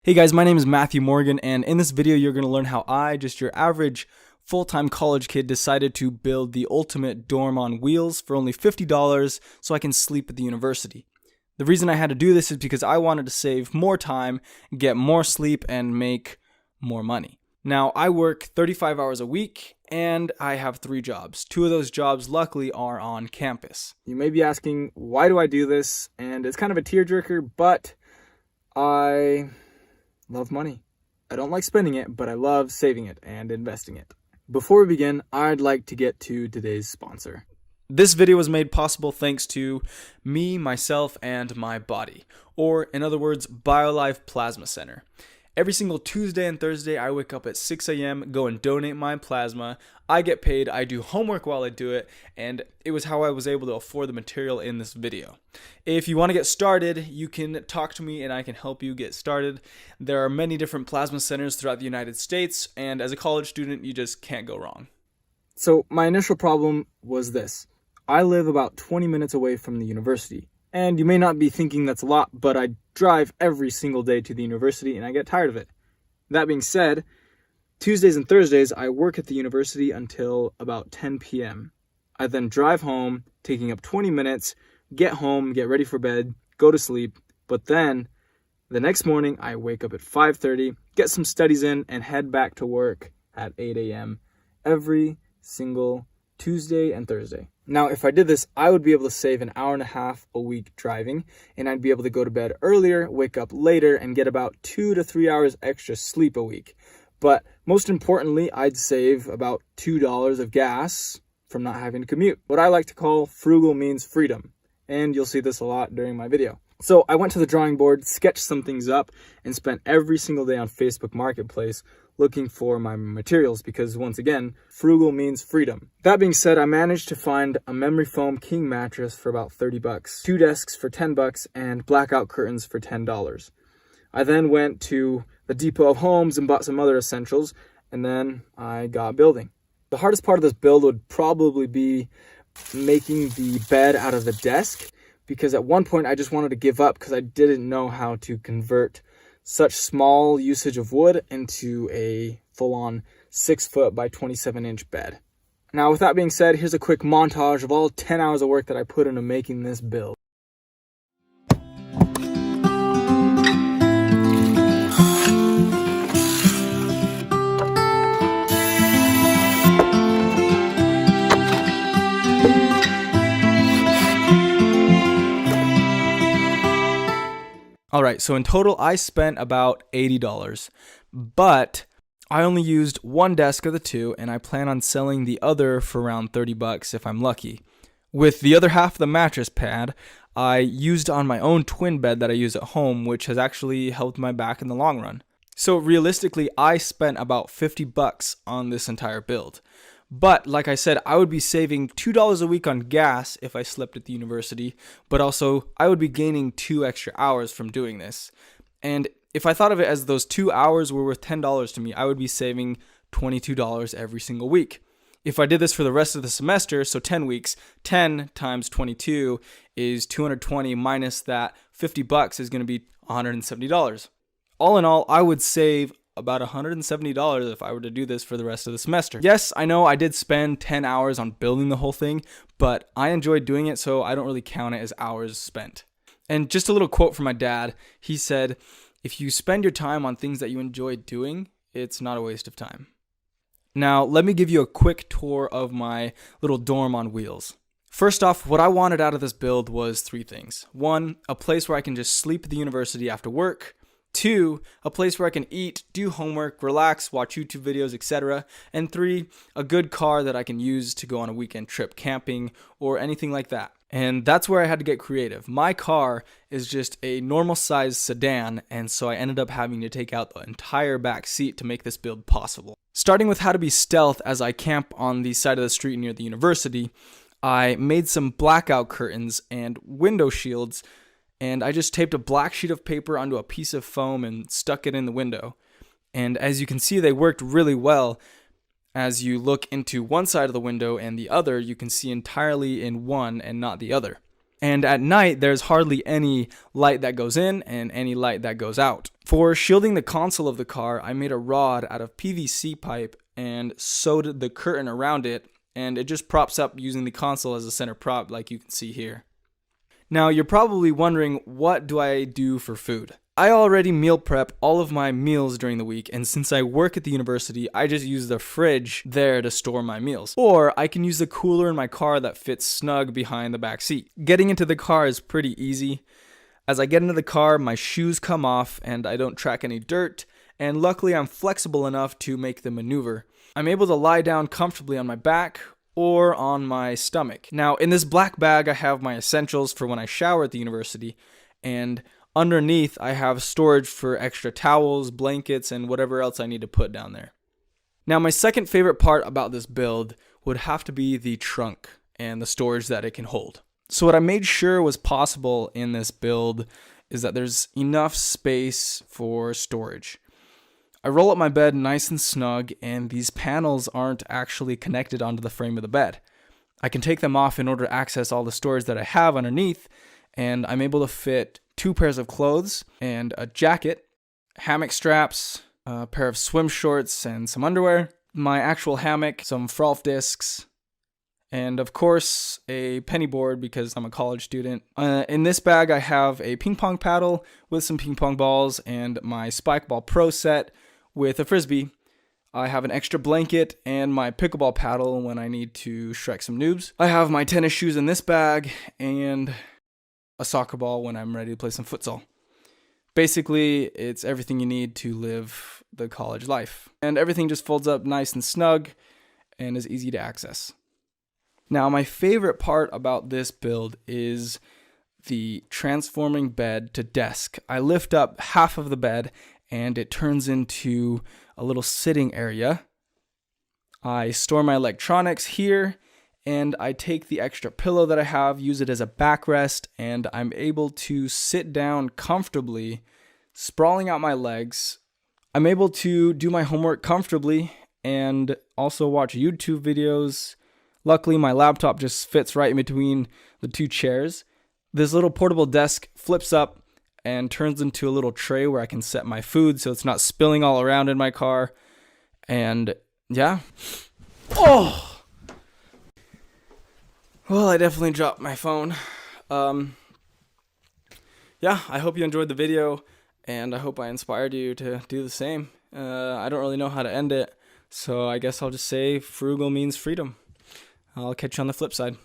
Hey guys, my name is Matthew Morgan, and in this video you're going to learn how I, just your average full-time college kid, decided to build the ultimate dorm on wheels for only $50 so I can sleep at the university. The reason I had to do this is because I wanted to save more time, get more sleep, and make more money. Now, I work 35 hours a week, and I have 3 jobs. 2 of those jobs, luckily, are on campus. You may be asking, why do I do this? And it's kind of a tearjerker, but I love money. I don't like spending it, but I love saving it and investing it. Before we begin, I'd like to get to today's sponsor. This video was made possible thanks to me, myself, and my body, or in other words, BioLife Plasma Center. Every single Tuesday and Thursday, I wake up at 6 a.m., go and donate my plasma. I get paid, I do homework while I do it, and it was how I was able to afford the material in this video. If you want to get started, you can talk to me and I can help you get started. There are many different plasma centers throughout the United States, and as a college student, you just can't go wrong. So my initial problem was this. I live about 20 minutes away from the university. And you may not be thinking that's a lot, but I drive every single day to the university and I get tired of it. That being said, Tuesdays and Thursdays I work at the university until about 10 p.m. I then drive home, taking up 20 minutes, get home, get ready for bed, go to sleep, but then the next morning I wake up at 5:30, get some studies in, and head back to work at 8 a.m. every single Tuesday and Thursday. Now, if I did this, I would be able to save an hour and a half a week driving, and I'd be able to go to bed earlier, wake up later, and get about 2 to 3 hours extra sleep a week. But most importantly, I'd save about $2 of gas from not having to commute. What I like to call frugal means freedom, and you'll see this a lot during my video. So I went to the drawing board, sketched some things up, and spent every single day on Facebook Marketplace looking for my materials because, once again, frugal means freedom. That being said, I managed to find a memory foam king mattress for about 30 bucks, 2 desks for 10 bucks, and blackout curtains for $10. I then went to the Depot of Homes and bought some other essentials, and then I got building. The hardest part of this build would probably be making the bed out of the desk, because at one point I just wanted to give up because I didn't know how to convert such small usage of wood into a full-on 6-foot by 27-inch bed. Now, with that being said, here's a quick montage of all 10 hours of work that I put into making this build. Alright, so in total I spent about $80, but I only used one desk of the 2, and I plan on selling the other for around 30 bucks if I'm lucky. With the other half of the mattress pad, I used on my own twin bed that I use at home, which has actually helped my back in the long run. So realistically, I spent about 50 bucks on this entire build. But like I said, I would be saving $2 a week on gas if I slept at the university, but also I would be gaining 2 extra hours from doing this. And if I thought of it as those 2 hours were worth $10 to me, I would be saving $22 every single week. If I did this for the rest of the semester, so 10 weeks, 10 times 22 is 220 minus that 50 bucks is going to be $170. All in all, I would save about $170 if I were to do this for the rest of the semester. Yes, I know I did spend 10 hours on building the whole thing, but I enjoyed doing it, so I don't really count it as hours spent. And just a little quote from my dad. He said, "If you spend your time on things that you enjoy doing, it's not a waste of time." Now, let me give you a quick tour of my little dorm on wheels. First off, what I wanted out of this build was 3 things. 1, a place where I can just sleep at the university after work. 2, a place where I can eat, do homework, relax, watch YouTube videos, etc. And 3, a good car that I can use to go on a weekend trip camping or anything like that. And that's where I had to get creative. My car is just a normal sized sedan, and so I ended up having to take out the entire back seat to make this build possible. Starting with how to be stealth as I camp on the side of the street near the university, I made some blackout curtains and window shields, and I just taped a black sheet of paper onto a piece of foam and stuck it in the window. And as you can see, they worked really well. As you look into one side of the window and the other, you can see entirely in one and not the other. And at night, there's hardly any light that goes in and any light that goes out. For shielding the console of the car, I made a rod out of PVC pipe and sewed the curtain around it, and it just props up using the console as a center prop like you can see here. Now, you're probably wondering, what do I do for food? I already meal prep all of my meals during the week, and since I work at the university, I just use the fridge there to store my meals. Or I can use the cooler in my car that fits snug behind the back seat. Getting into the car is pretty easy. As I get into the car, my shoes come off and I don't track any dirt, and luckily I'm flexible enough to make the maneuver. I'm able to lie down comfortably on my back or on my stomach. Now, in this black bag, I have my essentials for when I shower at the university, and underneath, I have storage for extra towels, blankets, and whatever else I need to put down there. Now, my second favorite part about this build would have to be the trunk and the storage that it can hold. So what I made sure was possible in this build is that there's enough space for storage. I roll up my bed nice and snug, and these panels aren't actually connected onto the frame of the bed. I can take them off in order to access all the storage that I have underneath, and I'm able to fit 2 pairs of clothes and a jacket, hammock straps, a pair of swim shorts and some underwear, my actual hammock, some Frolf discs, and of course a penny board because I'm a college student. In this bag I have a ping pong paddle with some ping pong balls and my Spikeball Pro set with a frisbee. I have an extra blanket and my pickleball paddle when I need to strike some noobs. I have my tennis shoes in this bag and a soccer ball when I'm ready to play some futsal. Basically, it's everything you need to live the college life. And everything just folds up nice and snug and is easy to access. Now, my favorite part about this build is the transforming bed to desk. I lift up half of the bed and it turns into a little sitting area. I store my electronics here, and I take the extra pillow that I have, use it as a backrest, and I'm able to sit down comfortably, sprawling out my legs. I'm able to do my homework comfortably and also watch YouTube videos. Luckily, my laptop just fits right in between the 2 chairs. This little portable desk flips up and turns into a little tray where I can set my food so it's not spilling all around in my car. And yeah. Oh! Well, I definitely dropped my phone. Yeah, I hope you enjoyed the video, and I hope I inspired you to do the same. I don't really know how to end it, so I guess I'll just say frugal means freedom. I'll catch you on the flip side.